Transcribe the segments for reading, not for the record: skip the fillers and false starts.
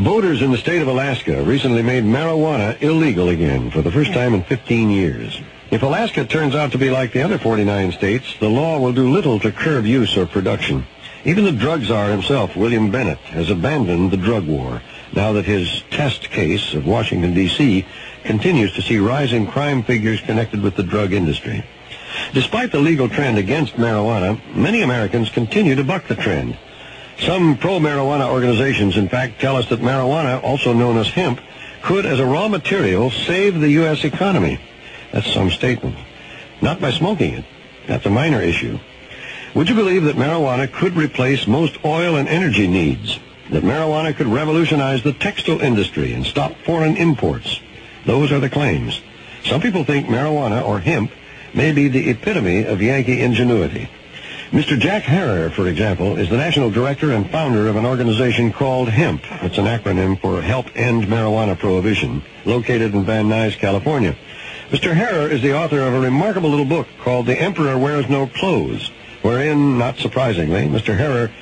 Voters in the state of Alaska recently made marijuana illegal again for the first time in 15 years. If Alaska turns out to be like the other 49 states, the law will do little to curb use or production. Even the drug czar himself, William Bennett, has abandoned the drug war, now that his test case of Washington, D.C. continues to see rising crime figures connected with the drug industry. Despite the legal trend against marijuana, many Americans continue to buck the trend. Some pro-marijuana organizations, in fact, tell us that marijuana, also known as hemp, could, as a raw material, save the U.S. economy. That's some statement. Not by smoking it. That's a minor issue. Would you believe that marijuana could replace most oil and energy needs? That marijuana could revolutionize the textile industry and stop foreign imports? Those are the claims. Some people think marijuana, or hemp, may be the epitome of Yankee ingenuity. Mr. Jack Harrer, for example, is the national director and founder of an organization called Hemp. It's an acronym for Help End Marijuana Prohibition, located in Van Nuys, California. Mr. Harrer is the author of a remarkable little book called The Emperor Wears No Clothes, wherein, not surprisingly, Mr. Harrer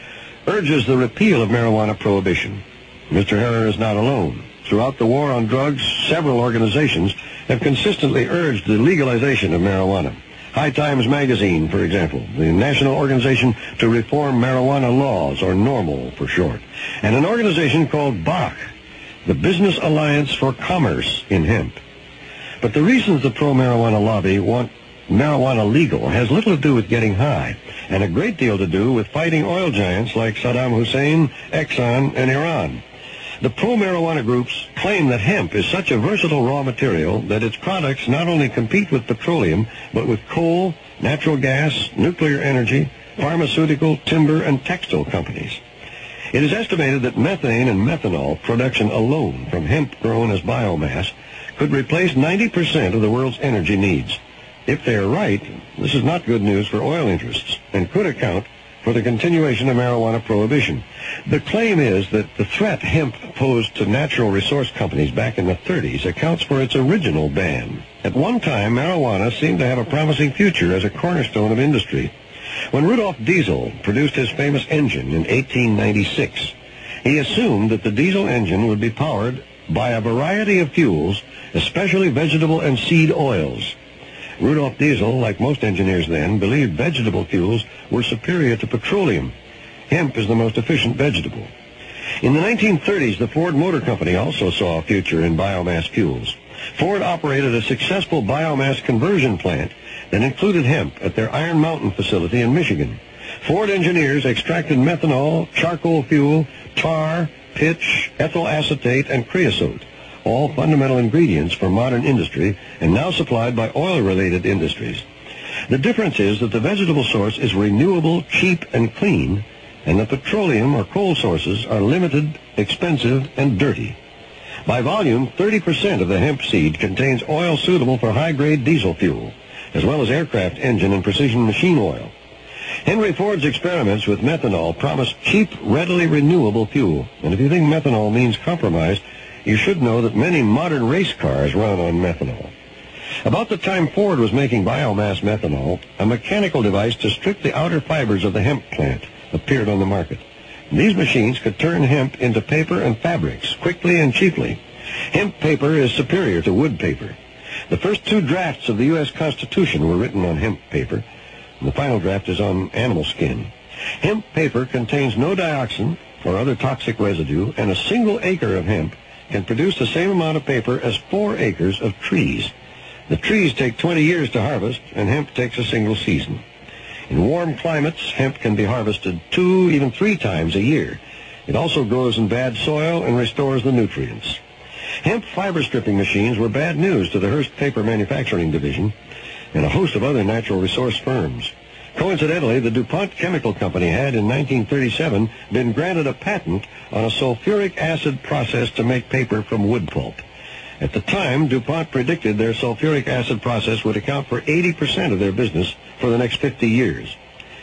urges the repeal of marijuana prohibition. Mr. Harrer is not alone. Throughout the war on drugs, several organizations have consistently urged the legalization of marijuana. High Times Magazine, for example, the National Organization to Reform Marijuana Laws, or NORML for short, and an organization called BAC, the Business Alliance for Commerce in Hemp. But the reasons the pro-marijuana lobby want marijuana legal has little to do with getting high, and a great deal to do with fighting oil giants like Saddam Hussein, Exxon, and Iran. The pro-marijuana groups claim that hemp is such a versatile raw material that its products not only compete with petroleum, but with coal, natural gas, nuclear energy, pharmaceutical, timber, and textile companies. It is estimated that methane and methanol production alone from hemp grown as biomass could replace 90% of the world's energy needs. If they are right, this is not good news for oil interests and could account for the continuation of marijuana prohibition. The claim is that the threat hemp posed to natural resource companies back in the 30s accounts for its original ban. At one time, marijuana seemed to have a promising future as a cornerstone of industry. When Rudolf Diesel produced his famous engine in 1896, he assumed that the diesel engine would be powered by a variety of fuels, especially vegetable and seed oils. Rudolf Diesel, like most engineers then, believed vegetable fuels were superior to petroleum. Hemp is the most efficient vegetable. In the 1930s, the Ford Motor Company also saw a future in biomass fuels. Ford operated a successful biomass conversion plant that included hemp at their Iron Mountain facility in Michigan. Ford engineers extracted methanol, charcoal fuel, tar, pitch, ethyl acetate, and creosote, all fundamental ingredients for modern industry and now supplied by oil-related industries. The difference is that the vegetable source is renewable, cheap, and clean, and the petroleum or coal sources are limited, expensive, and dirty. By volume, 30% of the hemp seed contains oil suitable for high-grade diesel fuel, as well as aircraft engine and precision machine oil. Henry Ford's experiments with methanol promised cheap, readily renewable fuel, and if you think methanol means compromise, you should know that many modern race cars run on methanol. About the time Ford was making biomass methanol, a mechanical device to strip the outer fibers of the hemp plant appeared on the market. These machines could turn hemp into paper and fabrics quickly and cheaply. Hemp paper is superior to wood paper. The first two drafts of the U.S. Constitution were written on hemp paper, and the final draft is on animal skin. Hemp paper contains no dioxin or other toxic residue, and a single acre of hemp can produce the same amount of paper as 4 acres of trees. The trees take 20 years to harvest, and hemp takes a single season. In warm climates, hemp can be harvested 2, even 3 times a year. It also grows in bad soil and restores the nutrients. Hemp fiber stripping machines were bad news to the Hearst Paper Manufacturing Division and a host of other natural resource firms. Coincidentally, the DuPont Chemical Company had, in 1937, been granted a patent on a sulfuric acid process to make paper from wood pulp. At the time, DuPont predicted their sulfuric acid process would account for 80% of their business for the next 50 years.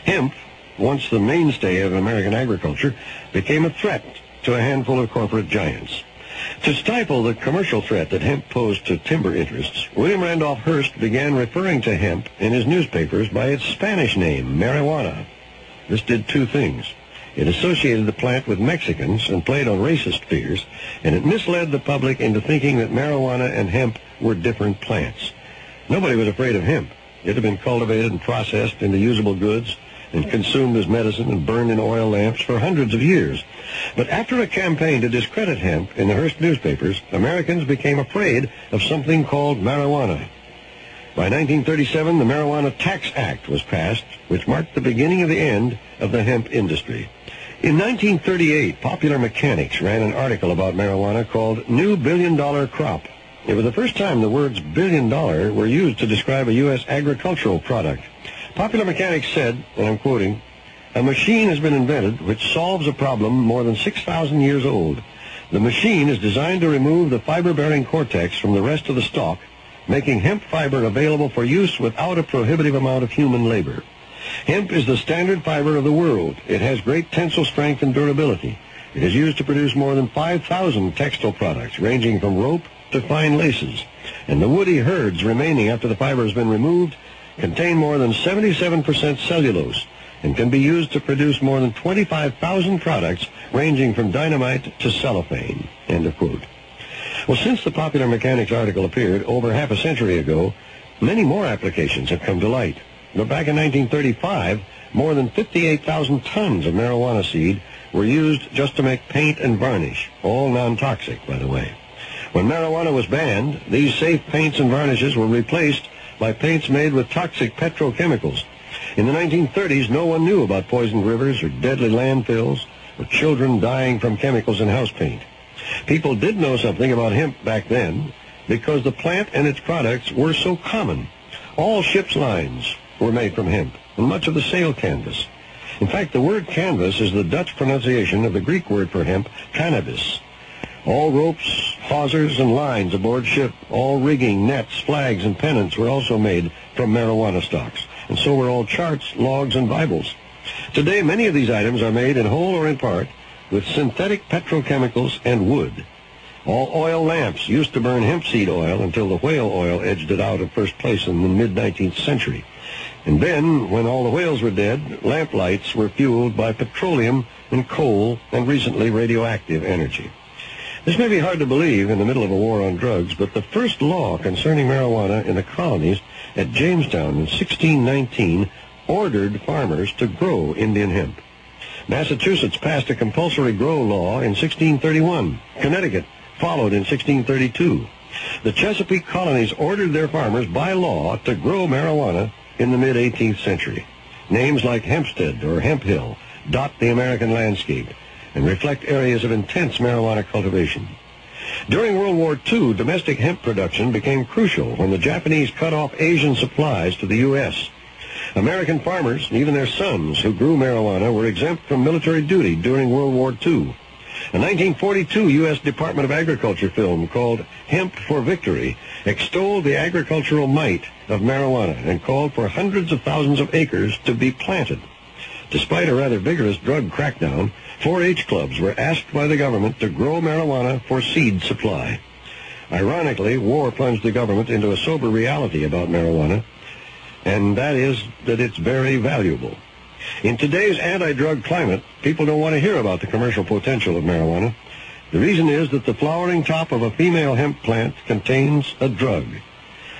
Hemp, once the mainstay of American agriculture, became a threat to a handful of corporate giants. To stifle the commercial threat that hemp posed to timber interests, William Randolph Hearst began referring to hemp in his newspapers by its Spanish name, marijuana. This did 2 things. It associated the plant with Mexicans and played on racist fears, and it misled the public into thinking that marijuana and hemp were different plants. Nobody was afraid of hemp. It had been cultivated and processed into usable goods and consumed as medicine and burned in oil lamps for hundreds of years. But after a campaign to discredit hemp in the Hearst newspapers, Americans became afraid of something called marijuana. By 1937, the Marijuana Tax Act was passed, which marked the beginning of the end of the hemp industry. In 1938, Popular Mechanics ran an article about marijuana called New Billion-Dollar Crop. It was the first time the words billion-dollar were used to describe a U.S. agricultural product. Popular Mechanics said, and I'm quoting, "A machine has been invented which solves a problem more than 6,000 years old. The machine is designed to remove the fiber-bearing cortex from the rest of the stalk, making hemp fiber available for use without a prohibitive amount of human labor. Hemp is the standard fiber of the world. It has great tensile strength and durability. It is used to produce more than 5,000 textile products, ranging from rope to fine laces. And the woody herds remaining after the fiber has been removed contain more than 77% cellulose and can be used to produce more than 25,000 products, ranging from dynamite to cellophane." End of quote. Well, since the Popular Mechanics article appeared over half a century ago, many more applications have come to light. But back in 1935, more than 58,000 tons of marijuana seed were used just to make paint and varnish, all non-toxic, by the way. When marijuana was banned, these safe paints and varnishes were replaced by paints made with toxic petrochemicals. In the 1930s, no one knew about poisoned rivers or deadly landfills or children dying from chemicals in house paint. People did know something about hemp back then because the plant and its products were so common. All ships' lines were made from hemp, and much of the sail canvas. In fact, the word canvas is the Dutch pronunciation of the Greek word for hemp, cannabis. All ropes, hawsers, and lines aboard ship, all rigging, nets, flags, and pennants were also made from marijuana stalks, and so were all charts, logs, and Bibles. Today, many of these items are made in whole or in part with synthetic petrochemicals and wood. All oil lamps used to burn hemp seed oil until the whale oil edged it out of first place in the mid-19th century. And then, when all the whales were dead, lamp lights were fueled by petroleum and coal and recently radioactive energy. This may be hard to believe in the middle of a war on drugs, but the first law concerning marijuana in the colonies at Jamestown in 1619 ordered farmers to grow Indian hemp. Massachusetts passed a compulsory grow law in 1631. Connecticut followed in 1632. The Chesapeake colonies ordered their farmers by law to grow marijuana in the mid-18th century. Names like Hempstead or Hemp Hill dot the American landscape and reflect areas of intense marijuana cultivation. During World War II, domestic hemp production became crucial when the Japanese cut off Asian supplies to the U.S. American farmers, and even their sons who grew marijuana, were exempt from military duty during World War II. A 1942 U.S. Department of Agriculture film called Hemp for Victory extolled the agricultural might of marijuana and called for hundreds of thousands of acres to be planted. Despite a rather vigorous drug crackdown, 4-H clubs were asked by the government to grow marijuana for seed supply. Ironically, war plunged the government into a sober reality about marijuana, and that is that it's very valuable. In today's anti-drug climate, people don't want to hear about the commercial potential of marijuana. The reason is that the flowering top of a female hemp plant contains a drug.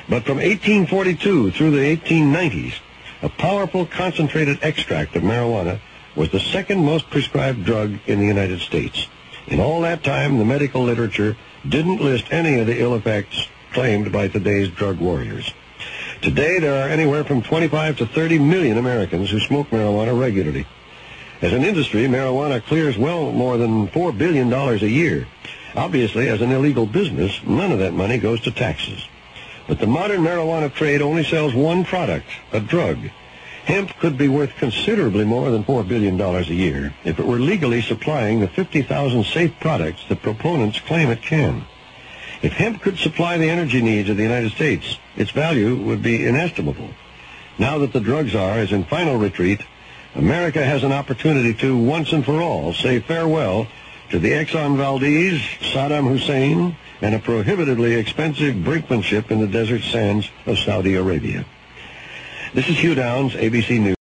But from 1842 through the 1890s, a powerful concentrated extract of marijuana was the second most prescribed drug in the United States. In all that time, the medical literature didn't list any of the ill effects claimed by today's drug warriors. Today, there are anywhere from 25 to 30 million Americans who smoke marijuana regularly. As an industry, marijuana clears well more than $4 billion a year. Obviously, as an illegal business, none of that money goes to taxes. But the modern marijuana trade only sells one product, a drug. Hemp could be worth considerably more than $4 billion a year if it were legally supplying the 50,000 safe products that proponents claim it can. If hemp could supply the energy needs of the United States, its value would be inestimable. Now that the drug czar is in final retreat, America has an opportunity to, once and for all, say farewell to the Exxon Valdez, Saddam Hussein, and a prohibitively expensive brinkmanship in the desert sands of Saudi Arabia. This is Hugh Downs, ABC News.